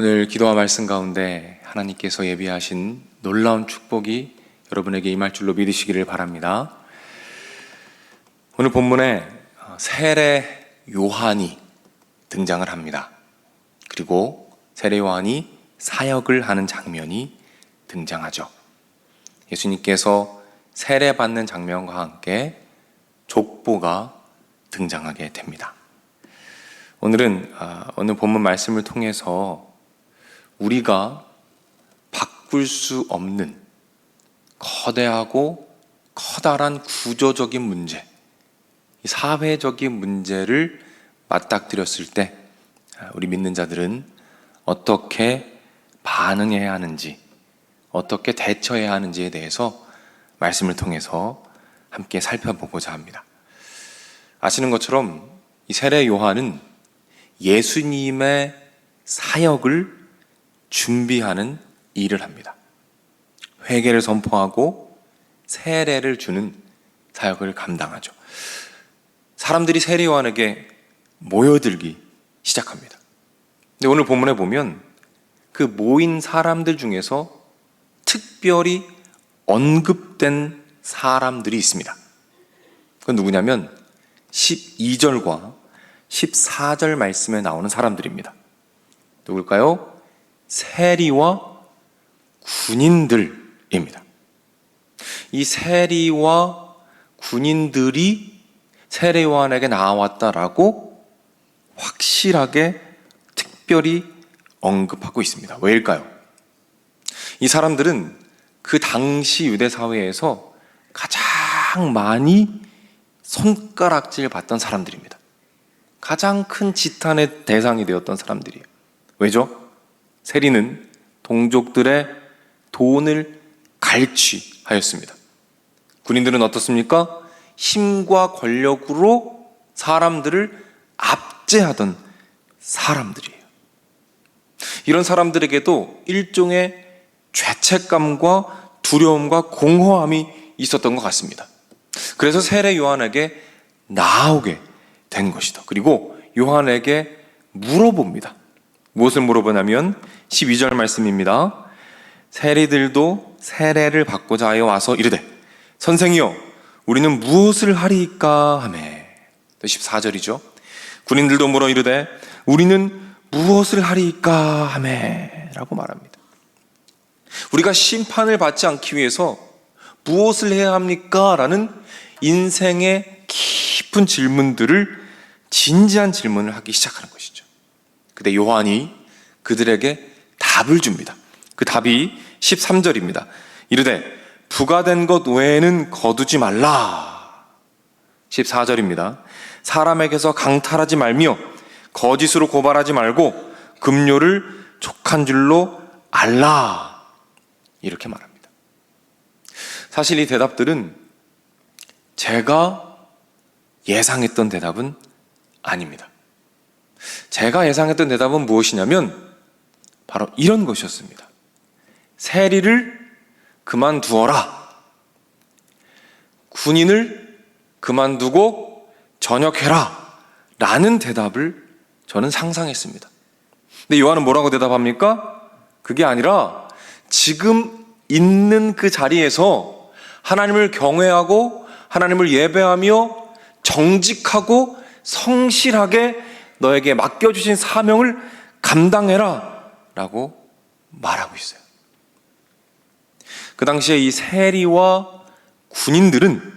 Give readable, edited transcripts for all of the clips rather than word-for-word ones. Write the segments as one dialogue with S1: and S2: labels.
S1: 오늘 기도와 말씀 가운데 하나님께서 예비하신 놀라운 축복이 여러분에게 임할 줄로 믿으시기를 바랍니다. 오늘 본문에 세례 요한이 등장을 합니다. 그리고 세례 요한이 사역을 하는 장면이 등장하죠. 예수님께서 세례받는 장면과 함께 족보가 등장하게 됩니다. 오늘은 오늘 본문 말씀을 통해서 우리가 바꿀 수 없는 거대하고 커다란 구조적인 문제, 사회적인 문제를 맞닥뜨렸을 때 우리 믿는 자들은 어떻게 반응해야 하는지, 어떻게 대처해야 하는지에 대해서 말씀을 통해서 함께 살펴보고자 합니다. 아시는 것처럼 이 세례 요한은 예수님의 사역을 준비하는 일을 합니다. 회개를 선포하고 세례를 주는 사역을 감당하죠. 사람들이 세례 요한에게 모여들기 시작합니다. 근데 오늘 본문에 보면 그 모인 사람들 중에서 특별히 언급된 사람들이 있습니다. 그건 누구냐면 12절과 14절 말씀에 나오는 사람들입니다. 누굴까요? 세리와 군인들입니다. 이 세리와 군인들이 세례 요한에게 나왔다라고 확실하게 특별히 언급하고 있습니다. 왜일까요? 이 사람들은 그 당시 유대 사회에서 가장 많이 손가락질 받던 사람들입니다. 가장 큰 지탄의 대상이 되었던 사람들이에요. 왜죠? 세리는 동족들의 돈을 갈취하였습니다. 군인들은 어떻습니까? 힘과 권력으로 사람들을 압제하던 사람들이에요. 이런 사람들에게도 일종의 죄책감과 두려움과 공허함이 있었던 것 같습니다. 그래서 세례 요한에게 나오게 된 것이다. 그리고 요한에게 물어봅니다. 무엇을 물어보냐면 12절 말씀입니다. 세리들도 세례를 받고자 하여 와서 이르되 선생이여 우리는 무엇을 하리이까 하매. 14절이죠. 군인들도 물어 이르되 우리는 무엇을 하리이까 하매 라고 말합니다. 우리가 심판을 받지 않기 위해서 무엇을 해야 합니까? 라는 인생의 깊은 질문들을, 진지한 질문을 하기 시작하는 것이죠. 근데 요한이 그들에게 답을 줍니다. 그 답이 13절입니다. 이르되 부가된 것 외에는 거두지 말라. 14절입니다. 사람에게서 강탈하지 말며 거짓으로 고발하지 말고 급료를 족한 줄로 알라. 이렇게 말합니다. 사실 이 대답들은 제가 예상했던 대답은 아닙니다. 제가 예상했던 대답은 무엇이냐면 바로 이런 것이었습니다. 세리를 그만두어라. 군인을 그만두고 전역해라. 라는 대답을 저는 상상했습니다. 근데 요한은 뭐라고 대답합니까? 그게 아니라 지금 있는 그 자리에서 하나님을 경외하고 하나님을 예배하며 정직하고 성실하게 너에게 맡겨주신 사명을 감당해라 라고 말하고 있어요. 그 당시에 이 세리와 군인들은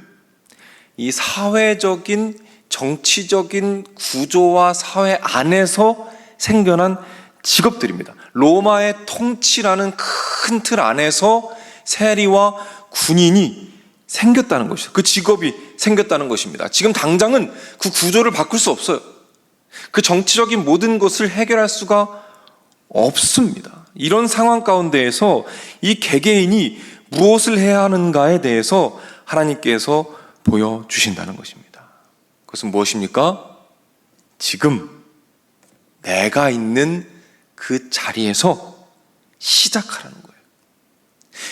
S1: 이 사회적인 정치적인 구조와 사회 안에서 생겨난 직업들입니다. 로마의 통치라는 큰 틀 안에서 세리와 군인이 생겼다는 것이죠. 그 직업이 생겼다는 것입니다. 지금 당장은 그 구조를 바꿀 수 없어요. 그 정치적인 모든 것을 해결할 수가 없습니다. 이런 상황 가운데에서 이 개개인이 무엇을 해야 하는가에 대해서 하나님께서 보여주신다는 것입니다. 그것은 무엇입니까? 지금 내가 있는 그 자리에서 시작하라는 거예요.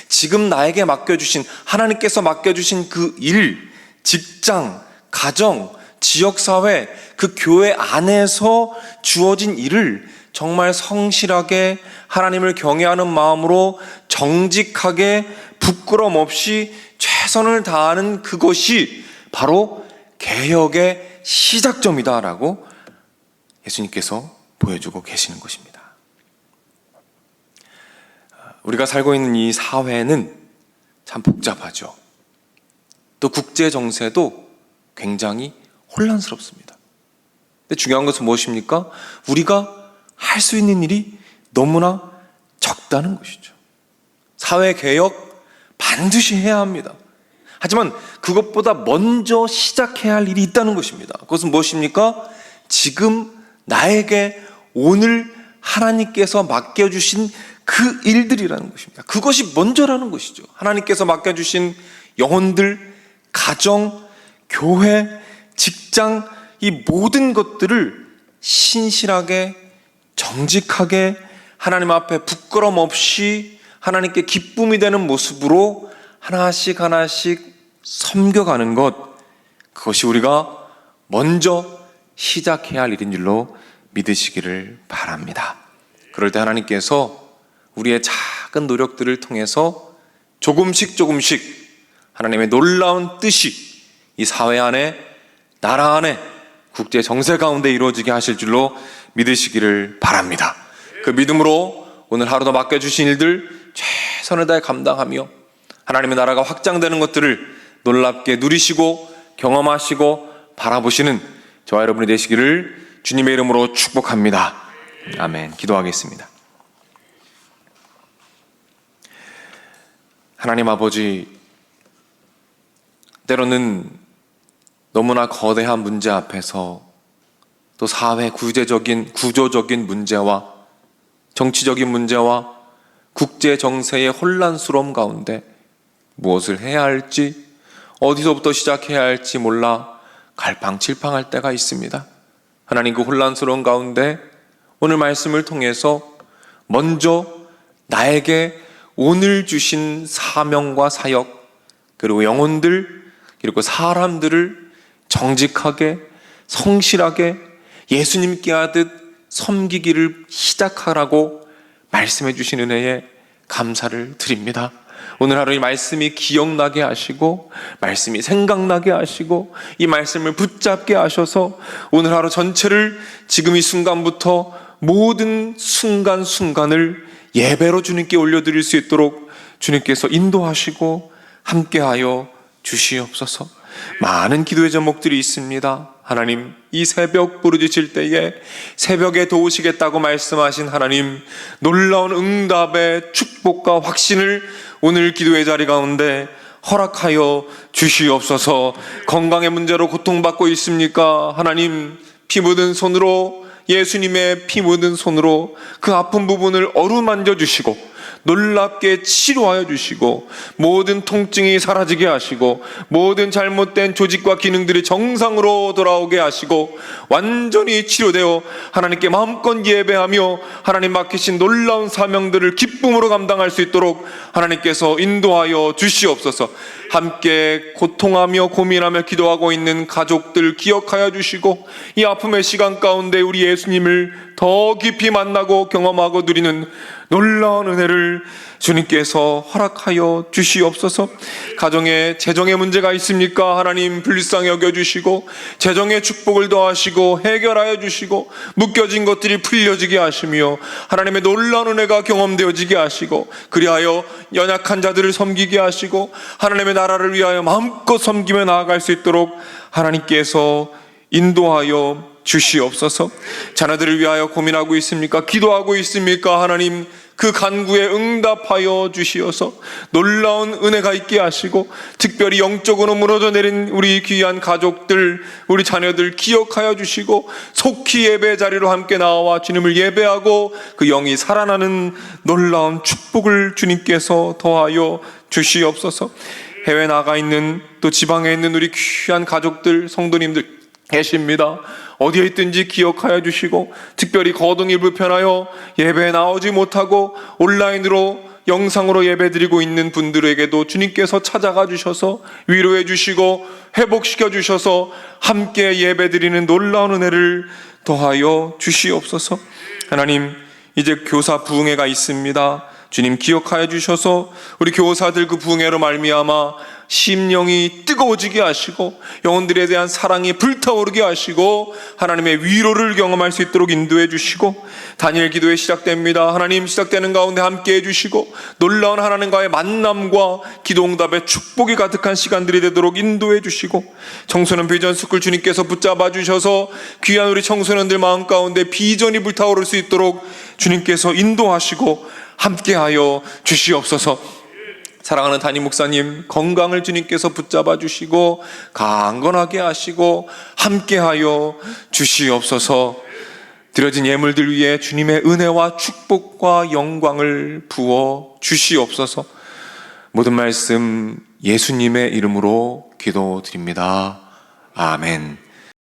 S1: 지금 나에게 맡겨주신, 하나님께서 맡겨주신 그 일, 직장, 가정, 지역사회, 그 교회 안에서 주어진 일을 정말 성실하게 하나님을 경외하는 마음으로 정직하게 부끄럼 없이 최선을 다하는 그것이 바로 개혁의 시작점이다라고 예수님께서 보여주고 계시는 것입니다. 우리가 살고 있는 이 사회는 참 복잡하죠. 또 국제 정세도 굉장히 혼란스럽습니다. 근데 중요한 것은 무엇입니까? 우리가 할 수 있는 일이 너무나 적다는 것이죠. 사회 개혁 반드시 해야 합니다. 하지만 그것보다 먼저 시작해야 할 일이 있다는 것입니다. 그것은 무엇입니까? 지금 나에게 오늘 하나님께서 맡겨주신 그 일들이라는 것입니다. 그것이 먼저라는 것이죠. 하나님께서 맡겨주신 영혼들, 가정, 교회, 직장, 이 모든 것들을 신실하게, 정직하게 하나님 앞에 부끄럼 없이 하나님께 기쁨이 되는 모습으로 하나씩 하나씩 섬겨가는 것, 그것이 우리가 먼저 시작해야 할 일인 줄로 믿으시기를 바랍니다. 그럴 때 하나님께서 우리의 작은 노력들을 통해서 조금씩 하나님의 놀라운 뜻이 이 사회 안에, 나라 안에, 국제 정세 가운데 이루어지게 하실 줄로 믿으시기를 바랍니다. 그 믿음으로 오늘 하루도 맡겨주신 일들 최선을 다해 감당하며 하나님의 나라가 확장되는 것들을 놀랍게 누리시고 경험하시고 바라보시는 저와 여러분이 되시기를 주님의 이름으로 축복합니다. 아멘. 기도하겠습니다. 하나님 아버지, 때로는 너무나 거대한 문제 앞에서 또 사회 구조적인 문제와 정치적인 문제와 국제 정세의 혼란스러움 가운데 무엇을 해야 할지, 어디서부터 시작해야 할지 몰라 갈팡질팡할 때가 있습니다. 하나님, 그 혼란스러운 가운데 오늘 말씀을 통해서 먼저 나에게 오늘 주신 사명과 사역, 그리고 영혼들, 그리고 사람들을 정직하게, 성실하게 예수님께 하듯 섬기기를 시작하라고 말씀해 주신 은혜에 감사를 드립니다. 오늘 하루 이 말씀이 기억나게 하시고, 말씀이 생각나게 하시고, 이 말씀을 붙잡게 하셔서 오늘 하루 전체를 지금 이 순간부터 모든 순간순간을 예배로 주님께 올려드릴 수 있도록 주님께서 인도하시고 함께하여 주시옵소서. 많은 기도의 제목들이 있습니다. 하나님, 이 새벽 부르짖을 때에 새벽에 도우시겠다고 말씀하신 하나님, 놀라운 응답의 축복과 확신을 오늘 기도의 자리 가운데 허락하여 주시옵소서. 건강의 문제로 고통받고 있습니까? 하나님, 피 묻은 손으로, 예수님의 피 묻은 손으로 그 아픈 부분을 어루만져 주시고 놀랍게 치료하여 주시고 모든 통증이 사라지게 하시고 모든 잘못된 조직과 기능들이 정상으로 돌아오게 하시고 완전히 치료되어 하나님께 마음껏 예배하며 하나님 맡기신 놀라운 사명들을 기쁨으로 감당할 수 있도록 하나님께서 인도하여 주시옵소서. 함께 고통하며 고민하며 기도하고 있는 가족들 기억하여 주시고 이 아픔의 시간 가운데 우리 예수님을 더 깊이 만나고 경험하고 누리는 놀라운 은혜를 주님께서 허락하여 주시옵소서. 가정에 재정의 문제가 있습니까? 하나님 불쌍히 여겨주시고 재정의 축복을 더하시고 해결하여 주시고 묶여진 것들이 풀려지게 하시며 하나님의 놀라운 은혜가 경험되어지게 하시고 그리하여 연약한 자들을 섬기게 하시고 하나님의 나라를 위하여 마음껏 섬기며 나아갈 수 있도록 하나님께서 인도하여 주시옵소서. 자녀들을 위하여 고민하고 있습니까? 기도하고 있습니까? 하나님 그 간구에 응답하여 주시어서 놀라운 은혜가 있게 하시고 특별히 영적으로 무너져 내린 우리 귀한 가족들, 우리 자녀들 기억하여 주시고 속히 예배 자리로 함께 나와 주님을 예배하고 그 영이 살아나는 놀라운 축복을 주님께서 더하여 주시옵소서. 해외 나가 있는 또 지방에 있는 우리 귀한 가족들, 성도님들 계십니다. 어디에 있든지 기억하여 주시고 특별히 거동이 불편하여 예배에 나오지 못하고 온라인으로 영상으로 예배드리고 있는 분들에게도 주님께서 찾아가 주셔서 위로해 주시고 회복시켜 주셔서 함께 예배드리는 놀라운 은혜를 더하여 주시옵소서. 하나님, 이제 교사 부흥회가 있습니다. 주님 기억하여 주셔서 우리 교사들 그 부흥회로 말미암아 심령이 뜨거워지게 하시고 영혼들에 대한 사랑이 불타오르게 하시고 하나님의 위로를 경험할 수 있도록 인도해 주시고, 다니엘 기도회 시작됩니다. 하나님, 시작되는 가운데 함께 해주시고 놀라운 하나님과의 만남과 기도응답의 축복이 가득한 시간들이 되도록 인도해 주시고, 청소년 비전 스쿨 주님께서 붙잡아 주셔서 귀한 우리 청소년들 마음 가운데 비전이 불타오를 수 있도록 주님께서 인도하시고 함께하여 주시옵소서. 사랑하는 담임 목사님 건강을 주님께서 붙잡아 주시고 강건하게 하시고 함께하여 주시옵소서. 드려진 예물들 위에 주님의 은혜와 축복과 영광을 부어 주시옵소서. 모든 말씀 예수님의 이름으로 기도드립니다. 아멘.